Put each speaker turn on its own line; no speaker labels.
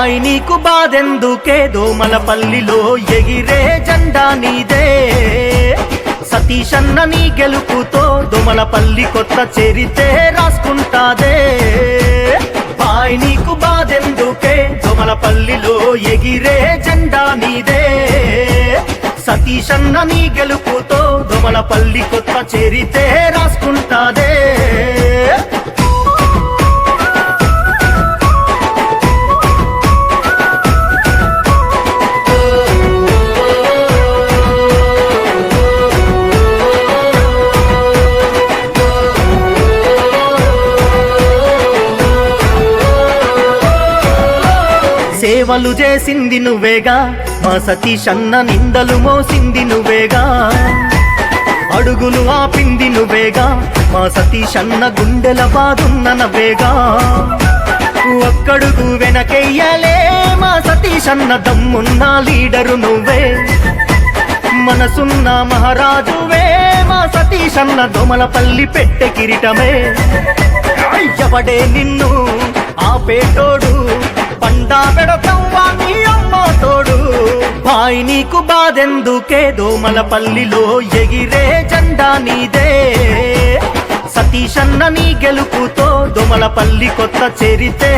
bye నీకు బాధెందుకే దోమలపల్లిలో ఎగిరే జెండా నీదే సతీషన్న నీ గెలుపుతో దోమలపల్లి కొత్త చరితే రాసుకుంటాదే బాయ్ నీకు బాధెందుకే దోమలపల్లిలో ఎగిరే జెండా నీదే సతీషన్న నీ గెలుపుతో దోమలపల్లి కొత్త చరితే రాసుకుంటాదే సేవలు చేసింది నువ్వేగా మా సతీషన్న నిందలు మోసింది నువ్వేగా అడుగులు ఆపింది నువ్వేగా మా సతీషన్న గుండెల బాదున్న నవ్వేగా ఒక్కడుగు వెనకెయ్యలే మా సతీషన్న దమ్మున్న లీడరు నువ్వే మనసున్న మహారాజువే మా సతీషన్న దోమలపల్లి పెట్టె కిరీటమే ఎవడే నిన్ను ఆపేటోడు పండా పెడతవ్వా నీ అమ్మ తోడు బాయ్ నీకు బాధెందుకే దోమలపల్లిలో ఎగిరే జెండా నీదే సతీషన్న నీ గెలుపుతో దోమలపల్లి కొత్త చరితే